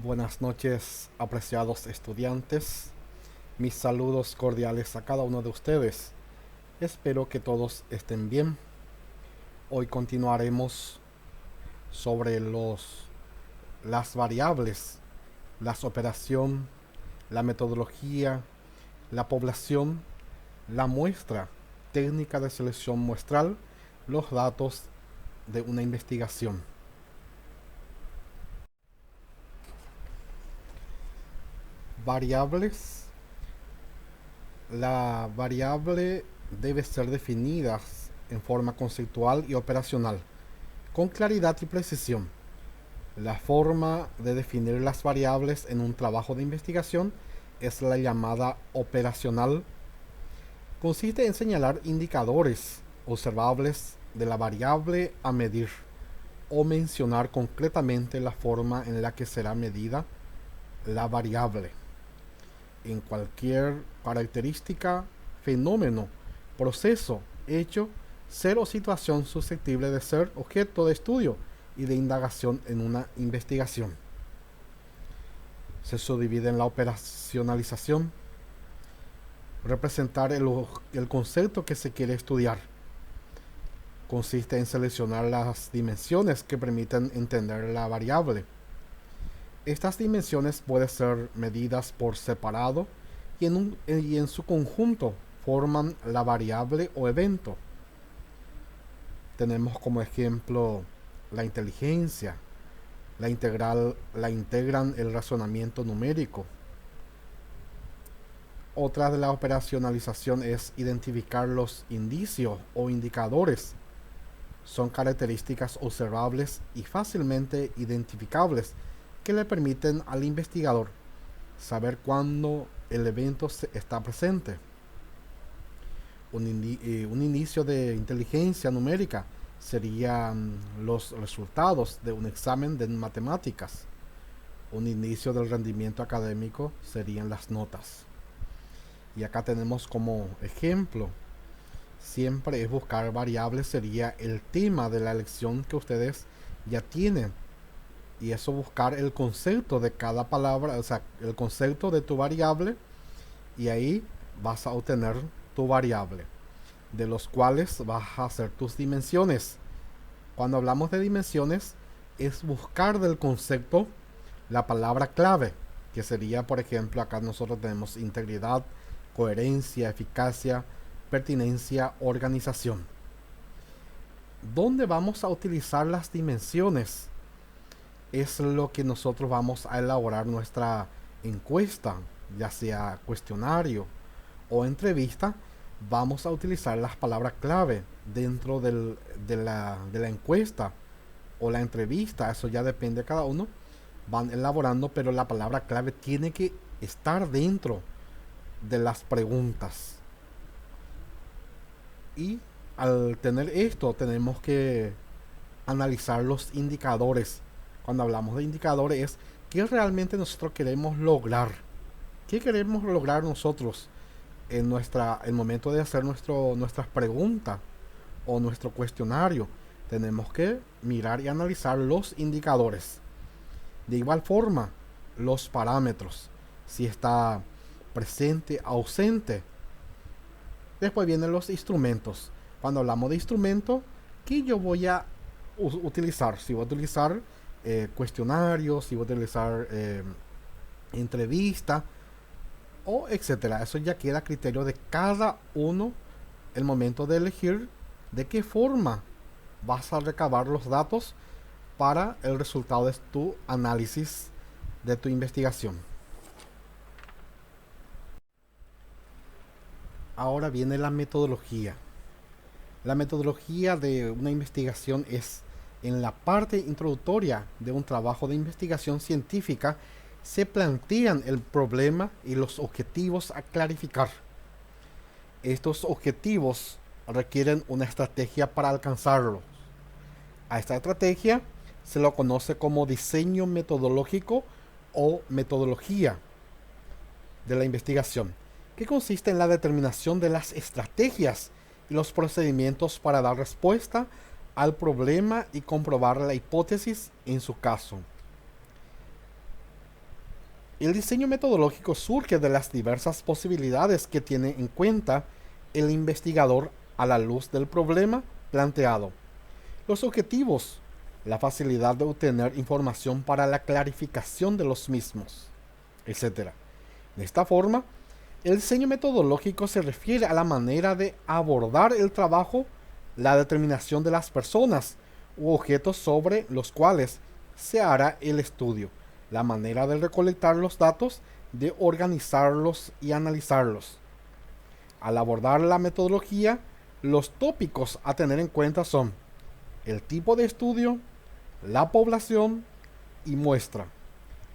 Buenas noches, apreciados estudiantes. Mis saludos cordiales a cada uno de ustedes. Espero que todos estén bien. Hoy continuaremos sobre las variables, las operación, la metodología, la población, la muestra, técnica de selección muestral, los datos de una investigación. Variables. La variable debe ser definida en forma conceptual y operacional, con claridad y precisión. La forma de definir las variables en un trabajo de investigación es la llamada operacional. Consiste en señalar indicadores observables de la variable a medir o mencionar concretamente la forma en la que será medida la variable. En cualquier característica, fenómeno, proceso, hecho, ser o situación susceptible de ser objeto de estudio y de indagación en una investigación. Se subdivide en la operacionalización, representar el concepto que se quiere estudiar. Consiste en seleccionar las dimensiones que permiten entender la variable. Estas dimensiones pueden ser medidas por separado y en su conjunto forman la variable o evento. Tenemos como ejemplo la inteligencia, la integran el razonamiento numérico. Otra de la operacionalización es identificar los indicios o indicadores. Son características observables y fácilmente identificables que le permiten al investigador saber cuándo el evento está presente. Un inicio de inteligencia numérica serían los resultados de un examen de matemáticas. Un inicio del rendimiento académico serían las notas. Y acá tenemos como ejemplo, siempre es buscar variables, sería el tema de la lección que ustedes ya tienen. Y eso, buscar el concepto de cada palabra, o sea, el concepto de tu variable, y ahí vas a obtener tu variable, de los cuales vas a hacer tus dimensiones. Cuando hablamos de dimensiones, es buscar del concepto la palabra clave, que sería, por ejemplo, acá nosotros tenemos integridad, coherencia, eficacia, pertinencia, organización. ¿Dónde vamos a utilizar las dimensiones? Es lo que nosotros vamos a elaborar nuestra encuesta, ya sea cuestionario o entrevista. Vamos a utilizar las palabras clave dentro de la encuesta o la entrevista. Eso ya depende de cada uno. Van elaborando, pero la palabra clave tiene que estar dentro de las preguntas. Y al tener esto, tenemos que analizar los indicadores. Cuando hablamos de indicadores, es qué realmente nosotros queremos lograr. ¿Qué queremos lograr nosotros en el momento de hacer nuestras preguntas o nuestro cuestionario? Tenemos que mirar y analizar los indicadores. De igual forma, los parámetros, si está presente, ausente. Después vienen los instrumentos. Cuando hablamos de instrumentos, ¿qué yo voy a utilizar? Si voy a utilizar cuestionarios, si voy a utilizar entrevista o etcétera. Eso ya queda a criterio de cada uno el momento de elegir de qué forma vas a recabar los datos para el resultado de tu análisis, de tu investigación. Ahora viene la metodología. La metodología de una investigación es en la parte introductoria de un trabajo de investigación científica. Se plantean el problema y los objetivos a clarificar. Estos objetivos requieren una estrategia para alcanzarlos. A esta estrategia se lo conoce como diseño metodológico o metodología de la investigación, que consiste en la determinación de las estrategias y los procedimientos para dar respuesta al problema y comprobar la hipótesis en su caso. El diseño metodológico surge de las diversas posibilidades que tiene en cuenta el investigador a la luz del problema planteado. Los objetivos, la facilidad de obtener información para la clarificación de los mismos, etc. De esta forma, el diseño metodológico se refiere a la manera de abordar el trabajo, la determinación de las personas u objetos sobre los cuales se hará el estudio, la manera de recolectar los datos, de organizarlos y analizarlos. Al abordar la metodología, los tópicos a tener en cuenta son el tipo de estudio, la población y muestra,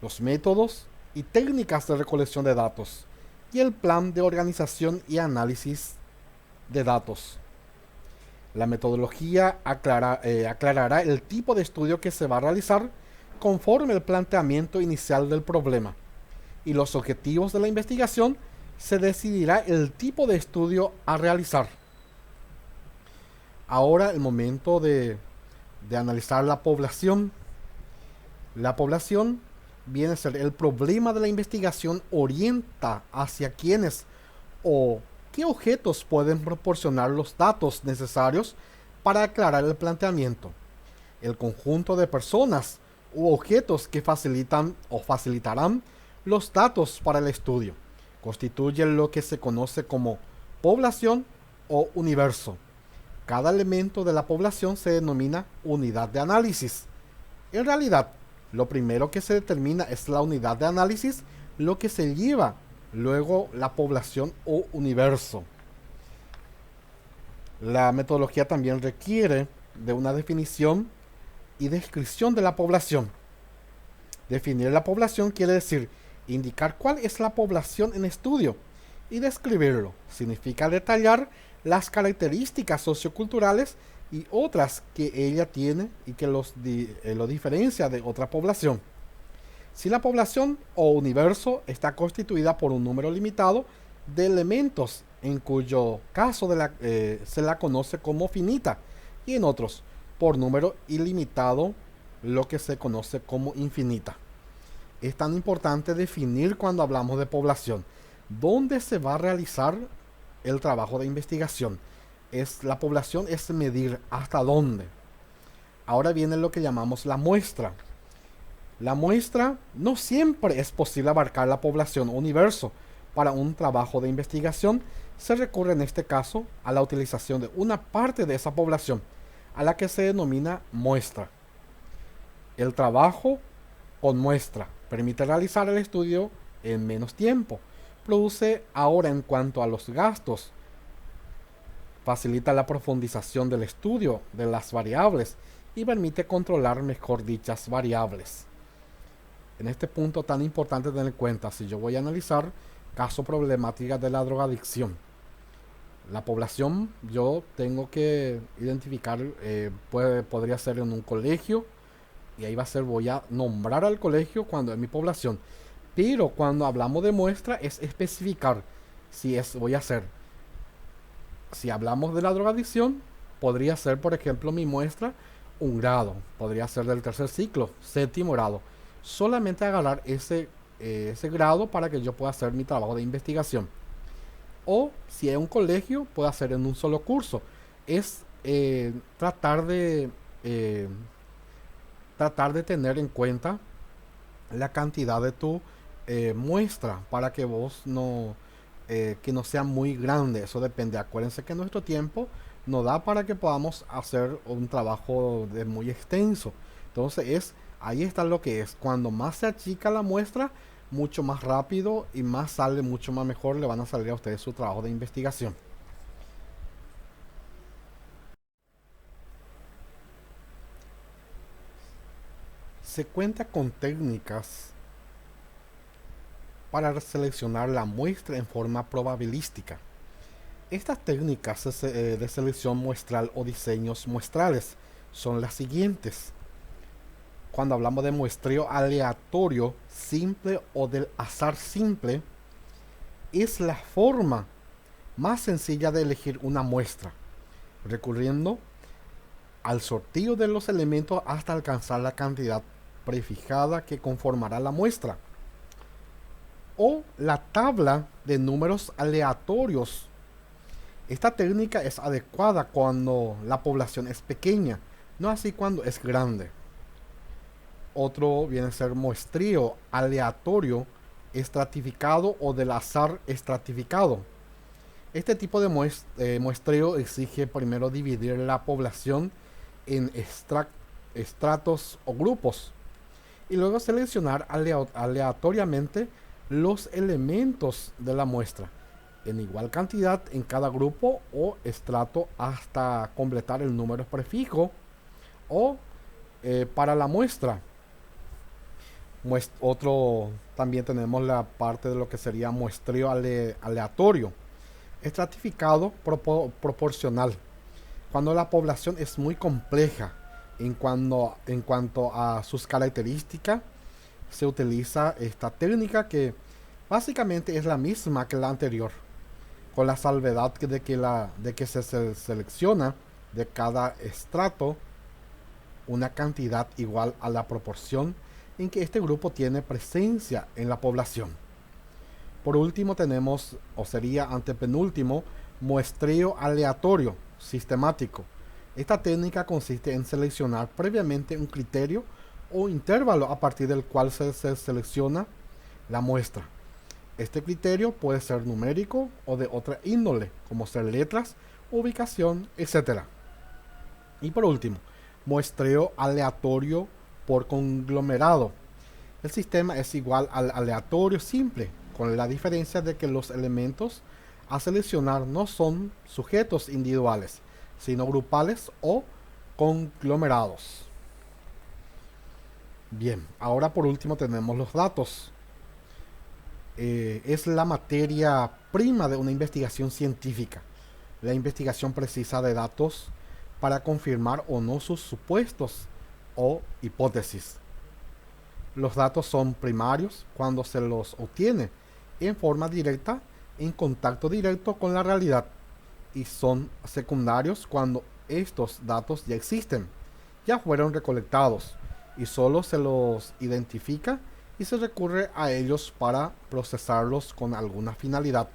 los métodos y técnicas de recolección de datos y el plan de organización y análisis de datos. La metodología aclarará el tipo de estudio que se va a realizar conforme el planteamiento inicial del problema, y los objetivos de la investigación se decidirá el tipo de estudio a realizar. Ahora el momento de analizar la población. La población viene a ser el problema de la investigación orienta hacia quiénes o qué objetos pueden proporcionar los datos necesarios para aclarar el planteamiento. El conjunto de personas u objetos que facilitan o facilitarán los datos para el estudio constituye lo que se conoce como población o universo. Cada elemento de la población se denomina unidad de análisis. En realidad, lo primero que se determina es la unidad de análisis, lo que se lleva luego la población o universo. La metodología también requiere de una definición y descripción de la población. Definir la población quiere decir indicar cuál es la población en estudio, y describirlo significa detallar las características socioculturales y otras que ella tiene y que lo diferencia de otra población. Si la población o universo está constituida por un número limitado de elementos, en cuyo caso se la conoce como finita, y en otros por número ilimitado, lo que se conoce como infinita. Es tan importante definir cuando hablamos de población, dónde se va a realizar el trabajo de investigación. La población es medir hasta dónde. Ahora viene lo que llamamos la muestra. La muestra no siempre es posible abarcar la población o universo. Para un trabajo de investigación se recurre en este caso a la utilización de una parte de esa población, a la que se denomina muestra. El trabajo con muestra permite realizar el estudio en menos tiempo. Produce ahora, en cuanto a los gastos, facilita la profundización del estudio de las variables y permite controlar mejor dichas variables. En este punto tan importante tener en cuenta, si yo voy a analizar caso problemática de la drogadicción, la población yo tengo que identificar, podría ser en un colegio, y ahí voy a nombrar al colegio cuando es mi población. Pero cuando hablamos de muestra es especificar si hablamos de la drogadicción, podría ser, por ejemplo, mi muestra un grado, podría ser del tercer ciclo, séptimo grado. Solamente agarrar ese grado para que yo pueda hacer mi trabajo de investigación. O si es un colegio, puedo hacer en un solo curso. Es tratar de tener en cuenta la cantidad de tu muestra para que vos que no sea muy grande. Eso depende. Acuérdense que nuestro tiempo no da para que podamos hacer un trabajo muy extenso. Entonces ahí está lo que es. Cuando más se achica la muestra, mucho más rápido y mucho más mejor le van a salir a ustedes su trabajo de investigación. Se cuenta con técnicas para seleccionar la muestra en forma probabilística. Estas técnicas de selección muestral o diseños muestrales son las siguientes. Cuando hablamos de muestreo aleatorio simple o del azar simple, es la forma más sencilla de elegir una muestra, recurriendo al sorteo de los elementos hasta alcanzar la cantidad prefijada que conformará la muestra. o la tabla de números aleatorios. Esta técnica es adecuada cuando la población es pequeña, no así cuando es grande. Otro viene a ser muestreo aleatorio estratificado o del azar estratificado. Este tipo de muestreo exige primero dividir la población en estratos o grupos y luego seleccionar aleatoriamente los elementos de la muestra en igual cantidad en cada grupo o estrato hasta completar el número prefijo o para la muestra. Otro también tenemos la parte de lo que sería muestreo aleatorio estratificado proporcional. Cuando la población es muy compleja en cuanto a sus características, se utiliza esta técnica que básicamente es la misma que la anterior, con la salvedad de que se selecciona de cada estrato una cantidad igual a la proporción en que este grupo tiene presencia en la población. Por último tenemos, o sería antepenúltimo, muestreo aleatorio sistemático. Esta técnica consiste en seleccionar previamente un criterio o intervalo a partir del cual se selecciona la muestra. Este criterio puede ser numérico o de otra índole, como ser letras, ubicación, etc. Y por último, muestreo aleatorio por conglomerado. El sistema es igual al aleatorio simple, con la diferencia de que los elementos a seleccionar no son sujetos individuales, sino grupales o conglomerados. Bien, ahora por último tenemos los datos. Es la materia prima de una investigación científica, la investigación precisa de datos para confirmar o no sus supuestos o hipótesis. Los datos son primarios cuando se los obtiene en forma directa, en contacto directo con la realidad, y son secundarios cuando estos datos ya existen, ya fueron recolectados y solo se los identifica y se recurre a ellos para procesarlos con alguna finalidad.